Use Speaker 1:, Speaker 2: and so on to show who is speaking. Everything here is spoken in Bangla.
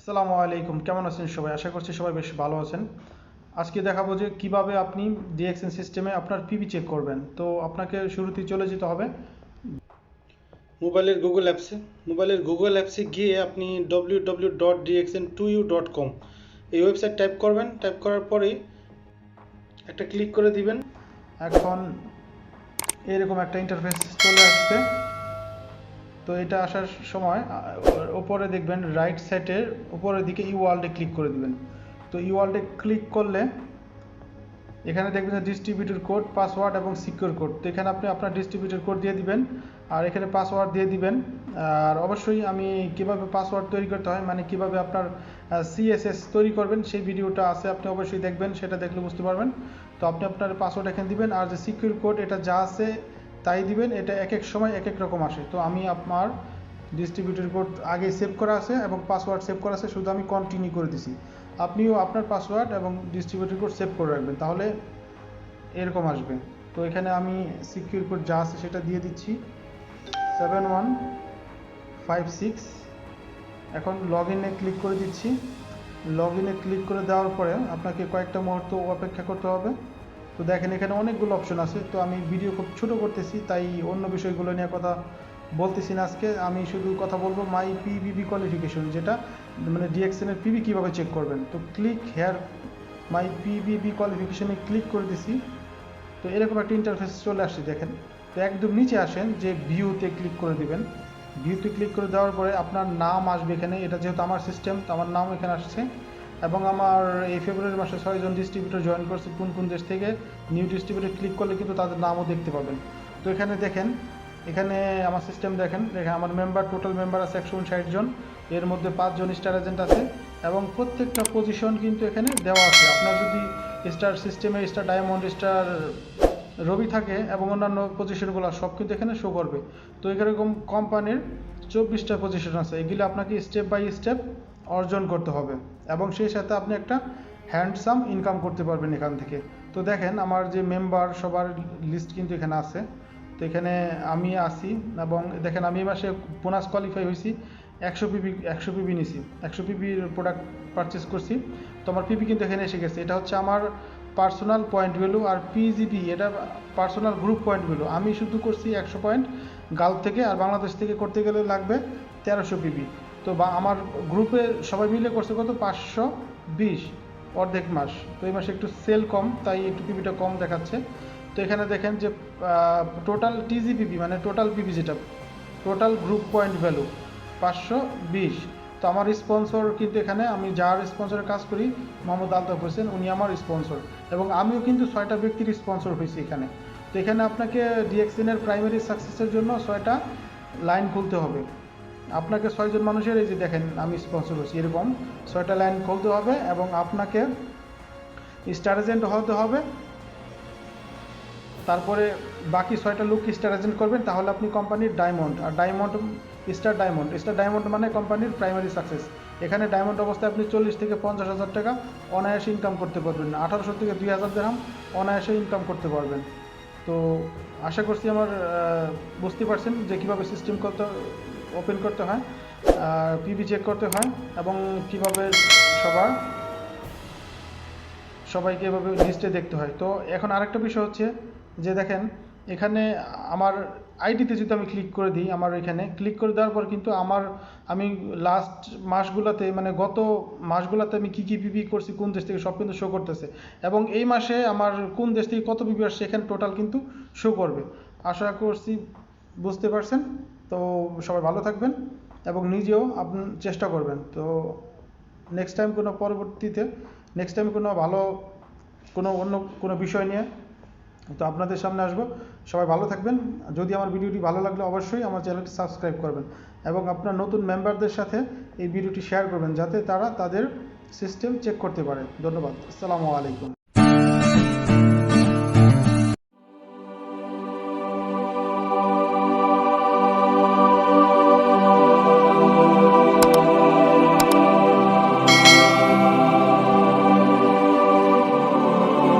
Speaker 1: আসসালামু আলাইকুম, কেমন আছেন সবাই? আশা করছি সবাই বেশ ভালো আছেন। আজকে দেখাবো যে কিভাবে আপনি ডিএক্সএন সিস্টেমে আপনার পিবি চেক করবেন। তো আপনাকে শুরুতেই চলে যেতে হবে
Speaker 2: মোবাইলের গুগল অ্যাপসে গিয়ে আপনি www.dxn2u.com এই ওয়েবসাইট টাইপ করবেন। টাইপ করার পরেই একটা ক্লিক করে দিবেন।
Speaker 1: এখন এরকম একটা ইন্টারফেস চলে আসবে। তো এটা আসার সময় উপরে দেখবেন রাইট সাইডের উপরের দিকে ই ওয়ার্ল্ডে ক্লিক করে দিবেন। তো ই ওয়ার্ল্ডে ক্লিক করলে এখানে দেখবেন যে ডিস্ট্রিবিউটর কোড, পাসওয়ার্ড এবং সিকিউর কোড। তো এখানে আপনি আপনার ডিস্ট্রিবিউটর কোড দিয়ে দিবেন আর এখানে পাসওয়ার্ড দিয়ে দিবেন। আর অবশ্যই আমি কিভাবে পাসওয়ার্ড তৈরি করতে হয়, মানে কিভাবে আপনার সিএসএস তৈরি করবেন, সেই ভিডিওটা আছে, আপনি অবশ্যই দেখবেন, সেটা দেখলে বুঝতে পারবেন। তো আপনি আপনার পাসওয়ার্ড এখানে দিবেন আর যে সিকিউর কোড এটা যা আছে তাই দিবেন। এটা এক এক সময় এক এক রকম আসে। তো আমি আমার ডিস্ট্রিবিউটর কোড আগে সেভ করা আছে এবং পাসওয়ার্ড সেভ করা আছে, শুধু আমি কন্টিনিউ করে দিছি। আপনিও আপনার পাসওয়ার্ড এবং ডিস্ট্রিবিউটর কোড সেভ করে রাখবেন, তাহলে এরকম আসবে। তো এখানে আমি সিকিউর কোড যা আছে সেটা দিয়ে দিচ্ছি 7156। এখন লগ ইনে ক্লিক করে দিচ্ছি। লগ ইনে ক্লিক করে দেওয়ার পরে আপনাকে কয়েকটা মুহূর্ত অপেক্ষা করতে হবে। তো দেখেন এখানে অনেকগুলো অপশন আছে। তো আমি ভিডিও খুব ছোট করতেছি, তাই অন্য বিষয়গুলো নিয়ে কথা বলতেছি না আজকে। আমি শুধু কথা বলবো মাই পিবিবি কোয়ালিফিকেশন, যেটা মানে ডিএক্সএন এর পিবি কীভাবে চেক করবেন। তো click here my PBB কোয়ালিফিকেশনে click করে দিছি। তো এরকম একটা ইন্টারফেস চলে আসছে দেখেন। তো একদম নিচে আসেন, যে ভিউতে ক্লিক করে দিবেন। ভিউতে ক্লিক করে দেওয়ার পরে আপনার নাম আসবে এখানে। এটা যেহেতু আমার সিস্টেম, তো আমার নাম এখানে আসছে। এবং আমার এই ফেব্রুয়ারি মাসে 6 জন ডিস্ট্রিবিউটর জয়েন করছে কোন কোন দেশ থেকে। নিউ ডিস্ট্রিবিউটর ক্লিক করলে কিন্তু তাদের নামও দেখতে পাবেন। তো এখানে দেখেন, এখানে আমার সিস্টেম দেখেন, আমার মেম্বার, টোটাল মেম্বার আছে 159 জন। এর মধ্যে 5 জন স্টার এজেন্ট আছে এবং প্রত্যেকটা পজিশন কিন্তু এখানে দেওয়া আছে। আপনার যদি স্টার সিস্টেমে স্টার ডায়মন্ড, স্টার রবি থাকে এবং অন্যান্য পজিশনগুলো সব কিন্তু এখানে শো করবে। তো এরকম কোম্পানির 24টা পজিশন আছে, এগুলো আপনাকে স্টেপ বাই স্টেপ অর্জন করতে হবে এবং সেই সাথে আপনি একটা হ্যান্ডসাম ইনকাম করতে পারবেন এখান থেকে। তো দেখেন আমার যে মেম্বার সবার লিস্ট কিন্তু এখানে আছে। তো এখানে আমি আসি এবং দেখেন আমি এই মাসে বোনাস কোয়ালিফাই হয়েছি। 100 পিবি নিছি, 100 পিবির প্রোডাক্ট পারচেস করছি। তো আমার পিবি কিন্তু এখানে এসে গেছে। এটা হচ্ছে আমার পার্সোনাল পয়েন্ট ভ্যালু, আর পিজিবি এটা পার্সোনাল গ্রুপ পয়েন্ট ভ্যালু। আমি শুধু করছি 100 পয়েন্ট গালফ থেকে, আর বাংলাদেশ থেকে করতে গেলে লাগবে 1300 পিবি। তো আমার গ্রুপে সবাই মিলে করছে কত, 520, অর্ধেক মাস। তো এই মাসে একটু সেল কম, তাই একটু পিবিটা কম দেখাচ্ছে। তো এখানে দেখেন যে টোটাল টিজিপিবি মানে টোটাল পিবি, যেটা টোটাল গ্রুপ পয়েন্ট ভ্যালু 520। তো আমার স্পন্সর কিন্তু এখানে, আমি যার স্পন্সরের কাজ করি, মোহাম্মদ আলতাফ হোসেন, উনি আমার স্পন্সর এবং আমিও কিন্তু 6টা ব্যক্তির স্পন্সর হয়েছি এখানে। তো এখানে আপনাকে ডিএক্সএন এর প্রাইমারি সাকসেসের জন্য 6টা লাইন খুলতে হবে। আপনাকে 6 জন মানুষের, এই যে দেখেন আমি স্পন্সর হয়েছি, এরকম 6টা লাইন খুলতে হবে এবং আপনাকে স্টার এজেন্ট হতে হবে। তারপরে বাকি 6টা লোক স্টার এজেন্ট করবেন, তাহলে আপনি কোম্পানির ডায়মন্ড, আর ডায়মন্ড স্টার ডায়মন্ড মানে কোম্পানির প্রাইমারি সাকসেস। এখানে ডায়মন্ড অবস্থায় আপনি 40 থেকে 50,000 টাকা অনায়াসে ইনকাম করতে পারবেন, 1800 থেকে 2000 দিরহাম অনায়াসে ইনকাম করতে পারবেন। তো আশা করছি আমার বুঝতে পারছেন যে কীভাবে সিস্টেম ওপেন করতে হয়, পিবি চেক করতে হয় এবং কীভাবে সবাইকে এভাবে লিস্টে দেখতে হয়। তো এখন আরেকটা বিষয় হচ্ছে যে দেখেন এখানে আমার আইডিতে যদি আমি ক্লিক করে দিই, আমার এখানে ক্লিক করে দেওয়ার পর কিন্তু আমি লাস্ট মাসগুলোতে, মানে গত মাসগুলোতে আমি কী পিবি করছি, কোন দেশ থেকে, সব কিন্তু শো করতেছে। এবং এই মাসে আমার কোন দেশ থেকে কত পিবি আসছে এখানে টোটাল কিন্তু শো করবে। আশা করছি বুঝতে পারছেন। তো সবাই ভালো থাকবেন এবং নিজেও আপনি চেষ্টা করবেন। তো নেক্সট টাইম কোনো ভালো অন্য কোনো বিষয় নিয়ে তো আপনাদের সামনে আসবো। সবাই ভালো থাকবেন। যদি আমার ভিডিওটি ভালো লাগলে অবশ্যই আমার চ্যানেলটি সাবস্ক্রাইব করবেন এবং আপনার নতুন মেম্বারদের সাথে এই ভিডিওটি শেয়ার করবেন, যাতে তারা তাদের সিস্টেম চেক করতে পারে। ধন্যবাদ। আসসালামু আলাইকুম।